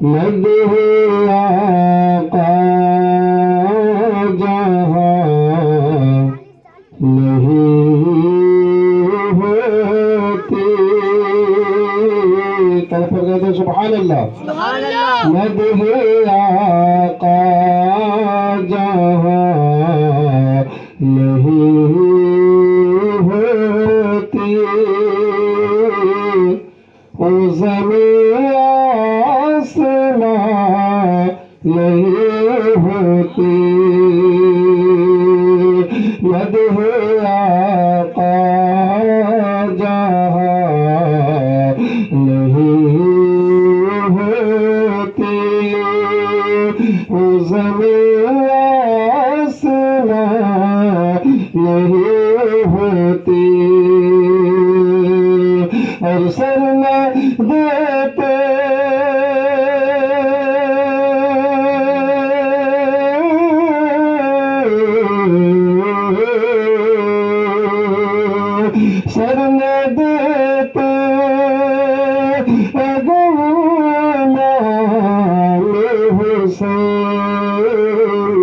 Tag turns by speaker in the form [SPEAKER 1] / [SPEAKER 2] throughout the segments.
[SPEAKER 1] मदह आका जहाँ नहीं होती। तरफ कहते हैं सुभान अल्लाह। मदह आका जहाँ नहीं होती, ओ ज़मीन आसमां नहीं होती। मदह आका जहाँ नहीं होती, ओ ज़मीन आसमां नहीं होती। और सर न देते सर न देते अगर नाम हुसैन,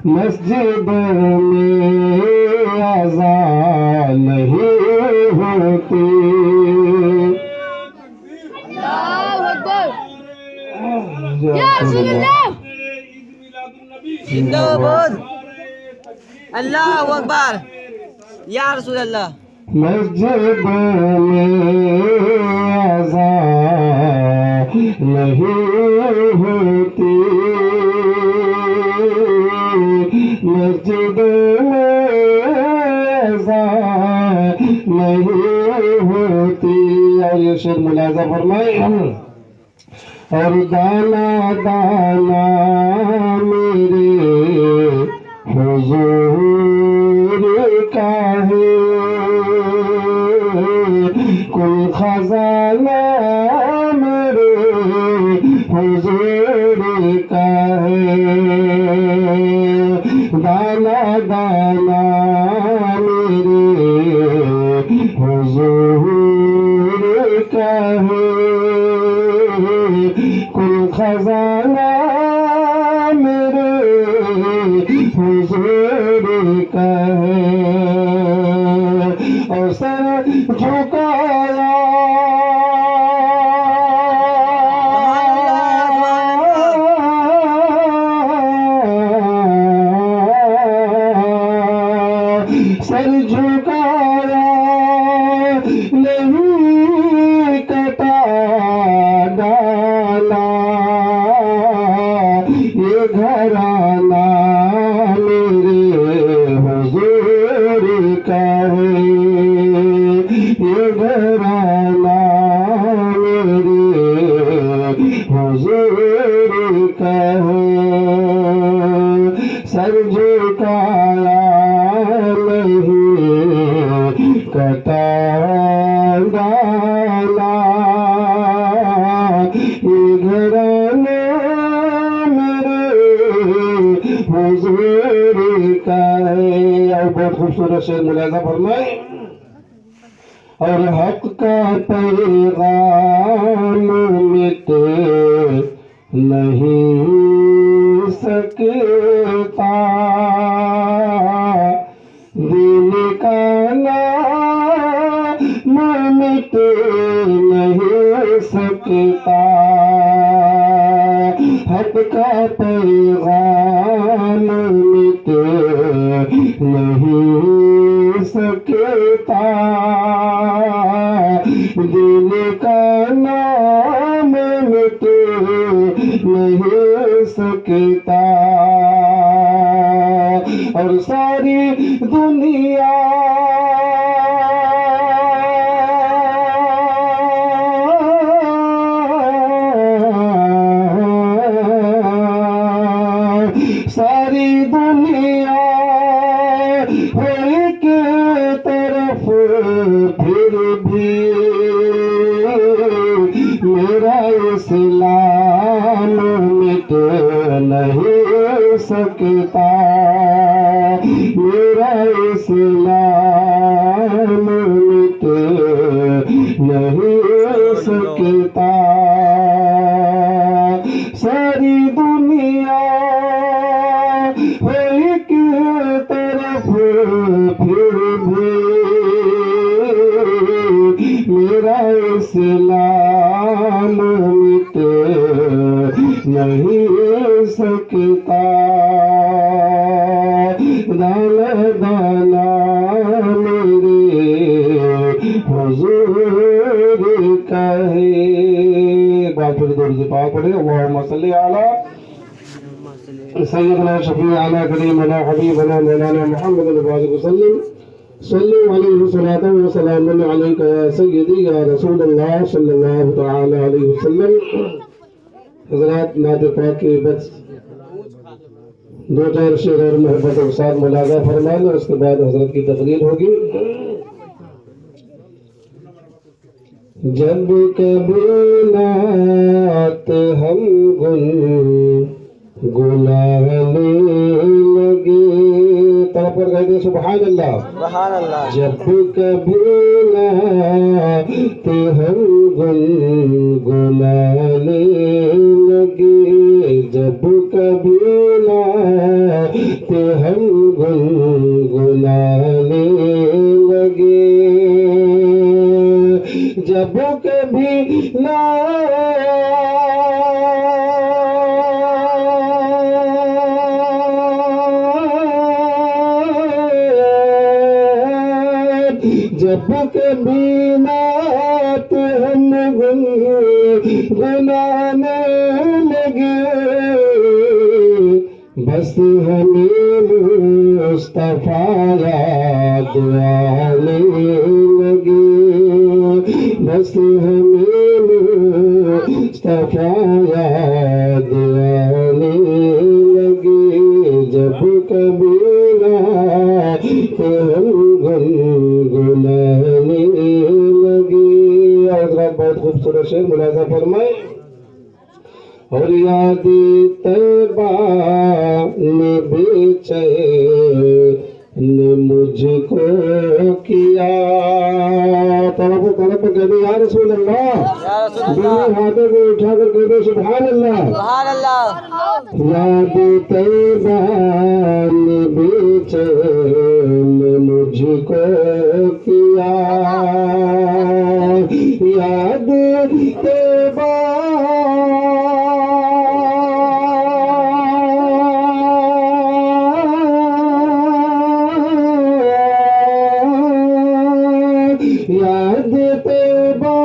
[SPEAKER 1] मस्जिद में अज़ान नहीं होती।
[SPEAKER 2] जिंदाबाद, अल्लाहु अकबर, या रसूल अल्लाह।
[SPEAKER 1] मस्जिद में अज़ान नहीं होती, मस्जिद में अज़ान नहीं होती। और ये शेर मुलाज़ा फरमाए। और दाना दाना मेरे हुजूर का है, कुल खजाना मेरे हुजूर का है। दाना दाना मेरे हुजूर का है, कुल खजाना मेरे हुजूर का है। और सर झुकाया सर झुकाया नहीं कटा डाला, ये घराना मेरे हुजूर का है, ये घराना मेरे हुजूर का है। सर झुकाया नहीं कटा डाला, ये घराना मेरे हुजूर का है। और बहुत खूबसूरत शेर मुलाज़ा फरमाए। और हक का पैगाम मिट नहीं सकता, दिन का नाम मिट नहीं सकता। हक का पैगाम मिट नहीं सकता, दिन का नाम मिट नहीं सकता। और सारी दुनिया सारी दुनिया एक तरफ फिर भी मेरा इस्लाम मिट नहीं सकता, मेरा इस्लाम मिट नहीं सकता। नहीं सकता। दाना दाना मेरे हुजूर का है। बात फिर दौड़ से पाक पड़े। अल्लाहुम्मा सल्ली अला सय्यदना शफीअना करीमना हबीबना मौलाना मुहम्मद वसल्लम सल्लल्लाहु अलैहि वसल्लम व सलामुन अलैका या सय्यदी या रसूलल्लाह सल्लल्लाहु तआला अलैहि वसल्लम। हज़रात नात पाक के बस दो चार शेर और मोहब्बत के साथ मुलाज़ा फरमाना, उसके बाद हजरत की तकरीर होगी। जब कभी नात हम गुनगुनाने लगे, तरफ पर कहते सुभान अल्लाह।
[SPEAKER 2] सुभान अल्लाह।
[SPEAKER 1] जब कभी नात हम गुनगुनाने लगे, जब कभी नात हम गुनगुनाने लगे, जब कभी जब कभी नात हम गुनगुनाने लगे, बस हमें मुस्तफा याद आने लगे, बस हमें मुस्तफा याद आने लगे, जब कभी नात हम गुनगुनाने लगे। हज़रत बहुत खूबसूरत शेर मुलाज़ा फरमाए। और याद तैबा ने बेचैन मुझको किया, तरफ कहते या रसूल अल्लाह, दोनों हाथों को उठाकर कहते सुभान अल्लाह।
[SPEAKER 2] सुभान अल्लाह।
[SPEAKER 1] याद तैबा ने बेचैन मुझको किया, याद तैबा याद तैबा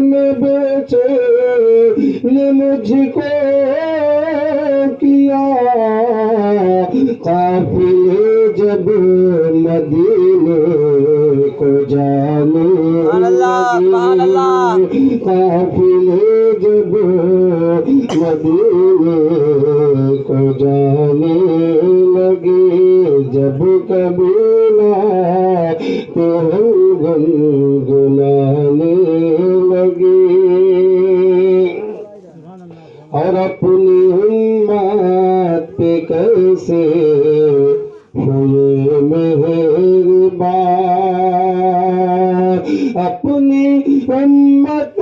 [SPEAKER 1] ने बेचैन मुझको किया, काफिले जब मदीने को जाने लगे, काफिले जब मदीने को जाने लगे, जब कभी नात हम गुनगुनाने लगे, और अपनी उम्मत पे कैसे हुए मेहरबान, अपनी उम्मत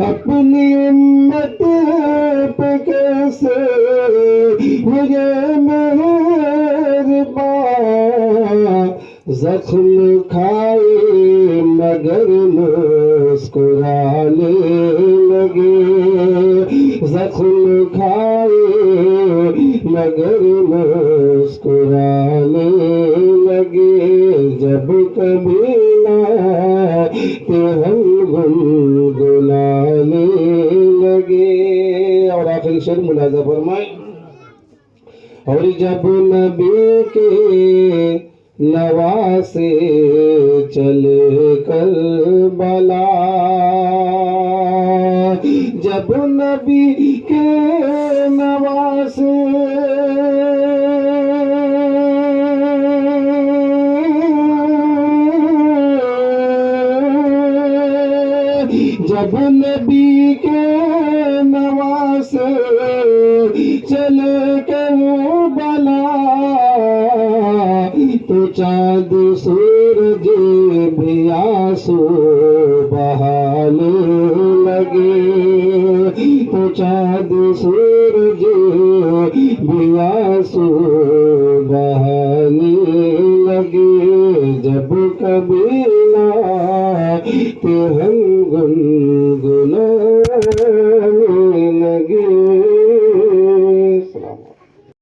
[SPEAKER 1] अपनी उम्मत पे कैसे हुए मेहरबान, जख्म खाए मगर मुस्कुराने लगे, जख्म खाए मगर मुस्कुराने लगे, जब कभी नात हम गुनगुनाने लगे। और आखिरी शेर मुलाज़ा फरमाए। और जब नबी के नवासे चले करबला, जब नबी के नवासे जब नबी के नवासे चले करबला, तो चाँद सूरज भी आंसू बहाने लगे, तो चाँद सूरज भी आंसू बहाने लगे जब कभी ना ते हम गुनगुना